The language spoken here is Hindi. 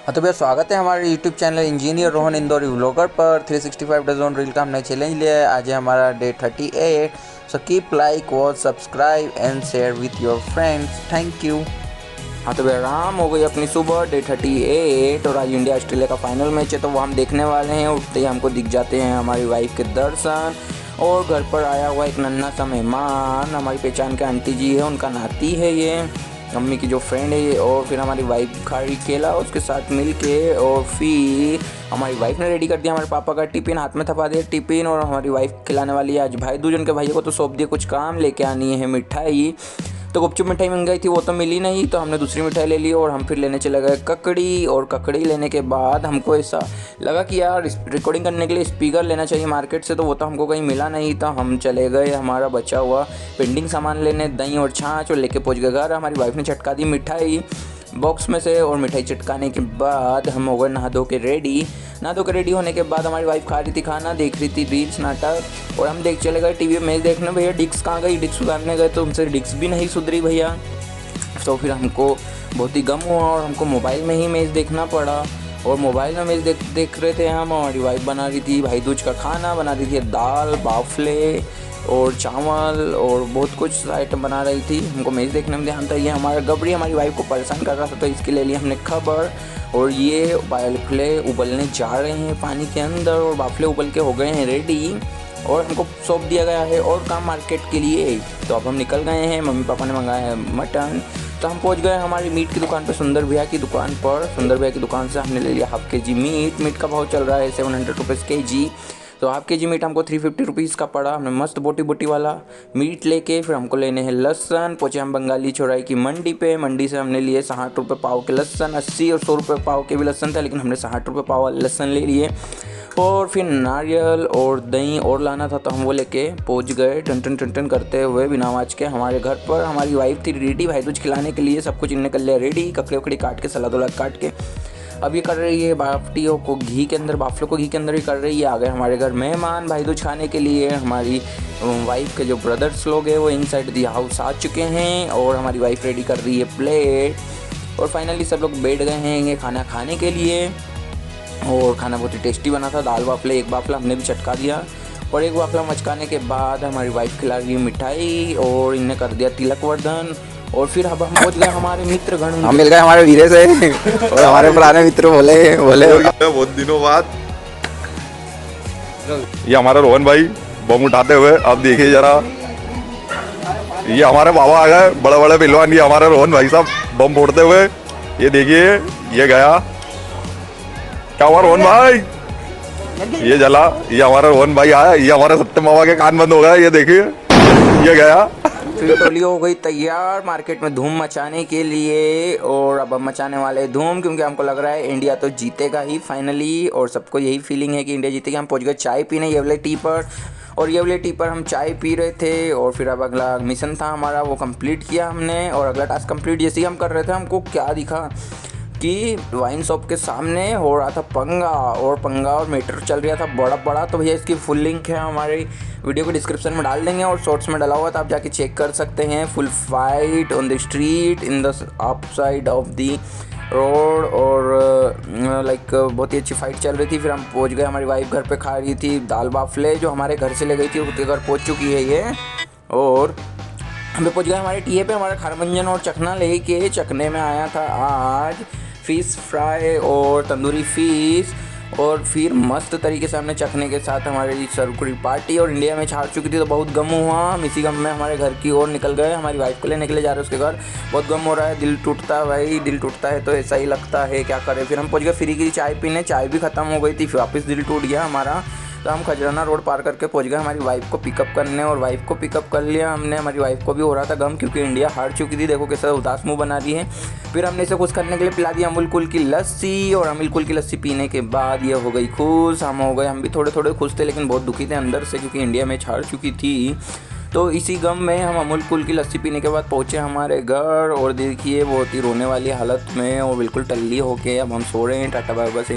हाँ तो भैया स्वागत है हमारे YouTube channel engineer Rohan Indori vlogger पर। 365 डेज ऑन रील का हमने चैलेंज लिया है। आज है हमारा day 38। So keep like watch subscribe and share with your friends. Thank you. हाँ तो भैया राम हो गई अपनी सुबह डे 38 और आज इंडिया ऑस्ट्रेलिया का फाइनल मैच है तो वो हम देखने वाले हैं। उठते ही हमको दिख जाते हैं हमारी वाइफ के दर्शन और घर पर आया हुआ एक नन्हा सा मेहमान, हमारी पहचान के आंटी जी है, उनका नाती है ये, मम्मी की जो फ्रेंड है। और फिर हमारी वाइफ खा रही केला उसके साथ मिल के। और फिर हमारी वाइफ ने रेडी कर दिया हमारे पापा का टिफ़िन, हाथ में थपा दिया टिफ़िन। और हमारी वाइफ खिलाने वाली है आज भाई दूज, उनके भाइयों को तो सौंप दिया कुछ काम लेके आनी है मिठाई। तो गुपचुप मिठाई मंगाई थी वो तो मिली नहीं तो हमने दूसरी मिठाई ले ली और हम फिर लेने चले गए ककड़ी। और ककड़ी लेने के बाद हमको ऐसा लगा कि यार रिकॉर्डिंग करने के लिए स्पीकर लेना चाहिए मार्केट से, तो वो तो हमको कहीं मिला नहीं। तो हम चले गए हमारा बचा हुआ पेंडिंग सामान लेने, दही और छाछ, और लेके पहुंच गए घर। हमारी वाइफ ने चटका दी मिठाई बॉक्स में से और मिठाई चटकाने के बाद हम हो गए नहा धो के रेडी। नहा धो के रेडी होने के बाद हमारी वाइफ खा रही थी खाना, देख रही थी रील्स नाटक, और हम चले गए टीवी में मैच देखने। भैया डिस्क कहाँ गई, डिस्क सुधारने गए तो उनसे डिस्क भी नहीं सुधरी भैया। तो फिर हमको बहुत ही गम हुआ और हमको मोबाइल में ही मैच देखना पड़ा। और मोबाइल में मैच देख रहे थे हम। हमारी वाइफ बना रही थी भाई दूज का खाना, बना रही थी दाल बाफले और चावल और बहुत कुछ आइटम बना रही थी। हमको मैच देखने में ध्यान था। ये हमारा गबरी हमारी वाइफ को परेशान कर रहा था तो इसके लिए हमने खबर। और ये बाफले उबलने जा रहे हैं पानी के अंदर और बाफले उबल के हो गए हैं रेडी और हमको सौंप दिया गया है और काम मार्केट के लिए। तो अब हम निकल गए हैं, मम्मी पापा ने मंगाया है मटन। तो हम पहुंच गए हमारी मीट की दुकान पर, सुंदर भैया की दुकान पर। सुंदर भैया की दुकान से हमने ले लिया हाफ के जी मीट। मीट का भाव चल रहा है 700 रुपीज़ के जी। तो हाफ के जी मीट हमको 350 रुपीज़ का पड़ा। हमने मस्त बोटी बोटी वाला मीट लेके फिर हमको लेने हैं लहसन। पहुँचे हम बंगाली चौराहे की मंडी पे। मंडी से हमने लिए 60 रुपये पाव के लहसन, 80 और 100 रुपये पाव के भी लहसन था, लेकिन हमने 60 रुपये पाव वाले लहसन ले लिए। और फिर नारियल और दही और लाना था तो हम वो लेके पहुंच गए टन टन करते हुए बिना आवाज़ के हमारे घर पर। हमारी वाइफ थी रेडी भाई दूज खिलाने के लिए, सब कुछ इन्हें कर लिया रेडी, ककड़ी उकड़ी काट के सलाद वलाद काट के। अब ये कर रही है बाफ्टियों को घी के अंदर, बाफलों को घी के अंदर ही कर रही है। आ गए हमारे घर मेहमान भाई दूज खाने के लिए। हमारी वाइफ के जो ब्रदर्स लोग हैं वो इनसाइड दी हाउस आ चुके हैं और हमारी वाइफ रेडी कर रही है प्लेट। और फाइनली सब लोग बैठ गए हैं ये खाना खाने के लिए। और खाना बहुत ही टेस्टी बना था, दाल बाफले, एक बाफला हमने भी चटका दिया और एक बाफला मचकाने के बाद हमारी वाइफ खिला रही मिठाई और इन्हें कर दिया तिलक वर्धन। और फिर अब हम पहुंच गए हमारे मित्र गण, हम मिल गए हमारे वीरे से और हमारे पुराने मित्र बोले बहुत दिनों बाद ये हमारा रोहन भाई बम उठाते हुए, अब देखिए जरा ये हमारे बाबा आ गए, बड़े बड़े पहलवान, ये हमारे रोहन भाई साहब बम फोड़ते हुए। ये देखिए ये गया, क्या हुआ रोहन भाई, ये जला। ये हमारा रोहन भाई आया, ये हमारे सत्य मामा के कान बंद हो गया, ये देखिए ये गया। फिर टोली हो गई तैयार मार्केट में धूम मचाने के लिए। और अब हम मचाने वाले धूम क्योंकि हमको लग रहा है इंडिया तो जीतेगा ही फाइनली, और सबको यही फीलिंग है कि इंडिया जीतेगा। हम पहुंच गए चाय पीने ये वाले टी पर, और ये वाले टी पर हम चाय पी रहे थे। और फिर अब अगला मिशन था हमारा वो कंप्लीट किया हमने। और अगला टास्क कंप्लीट जैसे ही हम कर रहे थे हमको क्या दिखा कि वाइन शॉप के सामने हो रहा था पंगा और मैटर चल रहा था बड़ा बड़ा। तो भैया इसकी फुल लिंक है हमारे वीडियो को डिस्क्रिप्शन में डाल देंगे और शॉर्ट्स में डाला हुआ था, आप जाके चेक कर सकते हैं। Full fight on the street in the up side of the road और लाइक बहुत ही अच्छी फाइट चल रही थी। फिर हम पहुंच गए, हमारी वाइफ घर पे खा रही थी दाल बाफले जो हमारे घर से ले गई थी, उसके घर पहुँच चुकी है ये। और हम पहुँच गए हमारे टीए पे, हमारा खारमंजन और चखना लेके। चखने में आया था आज फ़िश फ्राई और तंदूरी फ़िश। और फिर मस्त तरीके से हमने चखने के साथ हमारी सर्कुलर पार्टी और इंडिया में हार चुकी थी तो बहुत गम हुआ। हम इसी गम में हमारे घर की ओर निकल गए, हमारी वाइफ को लेने के लिए जा रहे हैं उसके घर। बहुत गम हो रहा है, दिल टूटता है भाई, दिल टूटता है तो ऐसा ही लगता है, क्या करें। फिर हम पहुंच गए फ्री की चाय पीने, चाय भी ख़त्म हो गई थी, फिर वापस दिल टूट गया हमारा। तो हम खजराना रोड पार करके पहुंच गए हमारी वाइफ को पिकअप करने। और वाइफ को पिकअप कर लिया हमने। हमारी वाइफ को भी हो रहा था गम क्योंकि इंडिया हार चुकी थी, देखो कैसा उदास मुंह बना रही है। फिर हमने इसे खुश करने के लिए पिला दिया अमूल कूल की लस्सी। और अमूल कूल की लस्सी पीने के बाद ये हो गई खुश, हम हो गए, हम भी थोड़े थोड़े खुश थे लेकिन बहुत दुखी थे अंदर से क्योंकि इंडिया मैच हार चुकी थी। तो इसी गम में हम अमूल कूल की लस्सी पीने के बाद पहुँचे हमारे घर। और देखिए बहुत ही रोने वाली हालत में और बिल्कुल टल्ली होके अब हम सो रहे हैं। टाटा बाय बाय, से